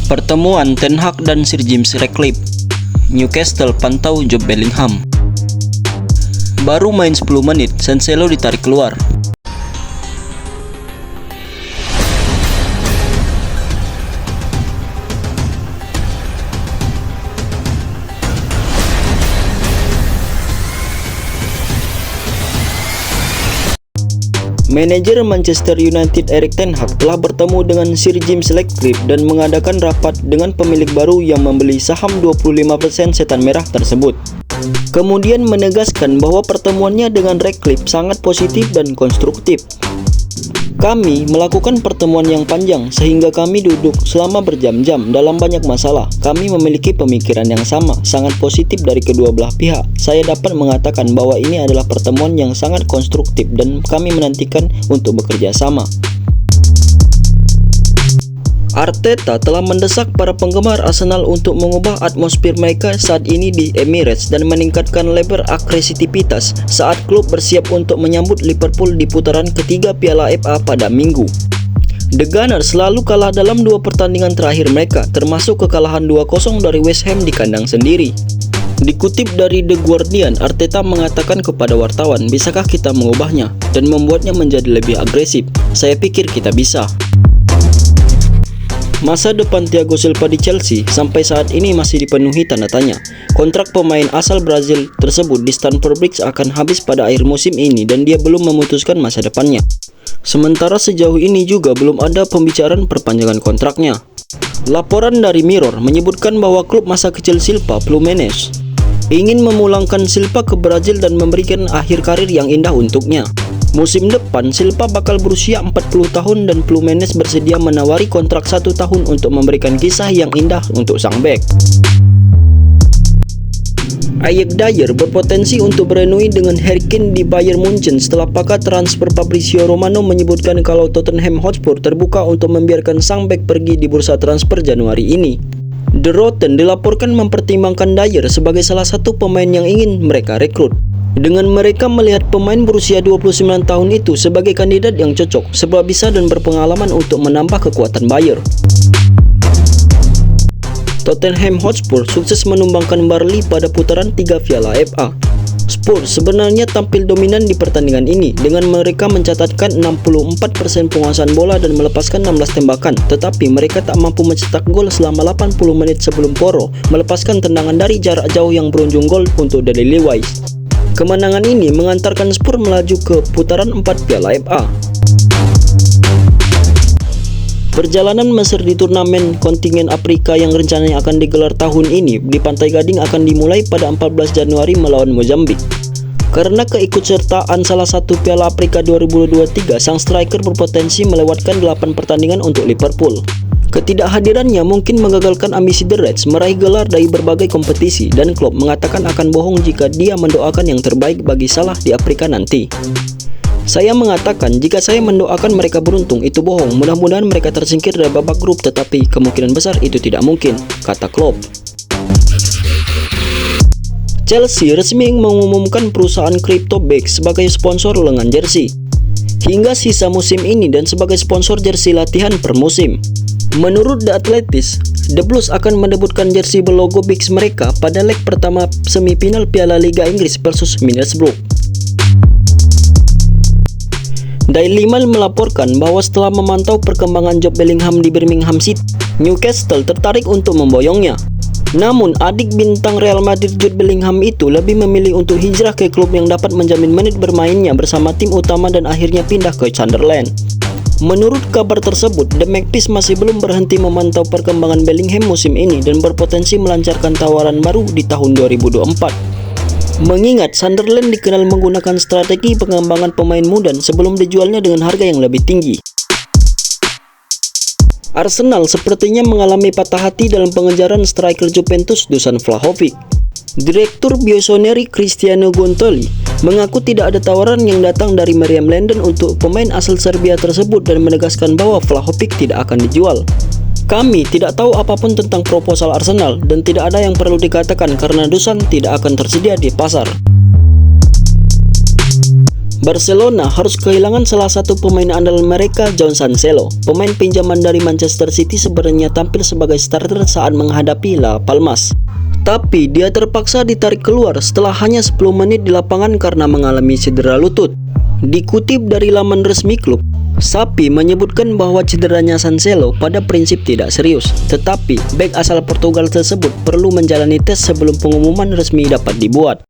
Pertemuan Ten Hag dan Sir James Ratcliffe. Newcastle pantau Jude Bellingham. Baru main 10 menit, Cancelo ditarik keluar. Manajer Manchester United Erik ten Hag telah bertemu dengan Sir James Ratcliffe dan mengadakan rapat dengan pemilik baru yang membeli saham 25% Setan Merah tersebut. Kemudian menegaskan bahwa pertemuannya dengan Ratcliffe sangat positif dan konstruktif. Kami melakukan pertemuan yang panjang sehingga kami duduk selama berjam-jam dalam banyak masalah. Kami memiliki pemikiran yang sama, sangat positif dari kedua belah pihak. Saya dapat mengatakan bahwa ini adalah pertemuan yang sangat konstruktif dan kami menantikan untuk bekerja sama. Arteta telah mendesak para penggemar Arsenal untuk mengubah atmosfer mereka saat ini di Emirates dan meningkatkan level agresivitas saat klub bersiap untuk menyambut Liverpool di putaran ketiga Piala FA pada Minggu. The Gunners selalu kalah dalam 2 pertandingan terakhir mereka, termasuk kekalahan 2-0 dari West Ham di kandang sendiri. Dikutip dari The Guardian, Arteta mengatakan kepada wartawan, "Bisakah kita mengubahnya dan membuatnya menjadi lebih agresif? Saya pikir kita bisa." Masa depan Thiago Silva di Chelsea sampai saat ini masih dipenuhi tanda tanya. Kontrak pemain asal Brazil tersebut di Stamford Bridge akan habis pada akhir musim ini dan dia belum memutuskan masa depannya. Sementara sejauh ini juga belum ada pembicaraan perpanjangan kontraknya. Laporan dari Mirror menyebutkan bahwa klub masa kecil Silva, Fluminense, ingin memulangkan Silva ke Brazil dan memberikan akhir karir yang indah untuknya. Musim depan, Silva bakal berusia 40 tahun dan Fluminense bersedia menawari kontrak 1 tahun untuk memberikan kisah yang indah untuk sang bek. Eric Dier berpotensi untuk berenui dengan Harry Kane di Bayern Munchen setelah pakar transfer Fabrizio Romano menyebutkan kalau Tottenham Hotspur terbuka untuk membiarkan sang bek pergi di bursa transfer Januari ini. The Rotten dilaporkan mempertimbangkan Dier sebagai salah satu pemain yang ingin mereka rekrut. Dengan mereka melihat pemain berusia 29 tahun itu sebagai kandidat yang cocok, sebab bisa dan berpengalaman untuk menambah kekuatan Bayer. Tottenham Hotspur sukses menumbangkan Burnley pada putaran 3 Piala FA. Spurs sebenarnya tampil dominan di pertandingan ini dengan mereka mencatatkan 64% penguasaan bola dan melepaskan 16 tembakan, tetapi mereka tak mampu mencetak gol selama 80 menit sebelum Porro melepaskan tendangan dari jarak jauh yang berujung gol untuk Daily Wise. Kemenangan ini mengantarkan Spurs melaju ke putaran 4 Piala FA. Perjalanan Mesir di turnamen kontingen Afrika yang rencananya akan digelar tahun ini di Pantai Gading akan dimulai pada 14 Januari melawan Mozambik. Karena keikutsertaan salah satu Piala Afrika 2023, sang striker berpotensi melewatkan 8 pertandingan untuk Liverpool. Ketidakhadirannya mungkin menggagalkan ambisi The Reds meraih gelar dari berbagai kompetisi, dan Klopp mengatakan akan bohong jika dia mendoakan yang terbaik bagi Salah di Afrika nanti. "Saya mengatakan jika saya mendoakan mereka beruntung, itu bohong. Mudah-mudahan mereka tersingkir dari babak grup, tetapi kemungkinan besar itu tidak mungkin," kata Klopp. Chelsea resmi mengumumkan perusahaan CryptoBakes sebagai sponsor lengan jersey hingga sisa musim ini dan sebagai sponsor jersey latihan per musim. Menurut The Athletic, The Blues akan mendebutkan jersey berlogo Bigs mereka pada leg pertama semifinal Piala Liga Inggris versus Middlesbrough. Daily Mail melaporkan bahwa setelah memantau perkembangan Jude Bellingham di Birmingham City, Newcastle tertarik untuk memboyongnya. Namun, adik bintang Real Madrid Jude Bellingham itu lebih memilih untuk hijrah ke klub yang dapat menjamin menit bermainnya bersama tim utama dan akhirnya pindah ke Sunderland. Menurut kabar tersebut, The Magpies masih belum berhenti memantau perkembangan Bellingham musim ini dan berpotensi melancarkan tawaran baru di tahun 2024. Mengingat Sunderland dikenal menggunakan strategi pengembangan pemain muda sebelum dijualnya dengan harga yang lebih tinggi. Arsenal sepertinya mengalami patah hati dalam pengejaran striker Juventus Dusan Vlahovic. Direktur Biosoneri Cristiano Gontoli mengaku tidak ada tawaran yang datang dari Meriam London untuk pemain asal Serbia tersebut dan menegaskan bahwa Vlahovic tidak akan dijual. "Kami tidak tahu apapun tentang proposal Arsenal dan tidak ada yang perlu dikatakan karena Dusan tidak akan tersedia di pasar." Barcelona harus kehilangan salah satu pemain andalan mereka, Jadon Cancelo. Pemain pinjaman dari Manchester City sebenarnya tampil sebagai starter saat menghadapi La Palmas. Tapi dia terpaksa ditarik keluar setelah hanya 10 menit di lapangan karena mengalami cedera lutut. Dikutip dari laman resmi klub, Sapi menyebutkan bahwa cederanya Cancelo pada prinsip tidak serius, tetapi bek asal Portugal tersebut perlu menjalani tes sebelum pengumuman resmi dapat dibuat.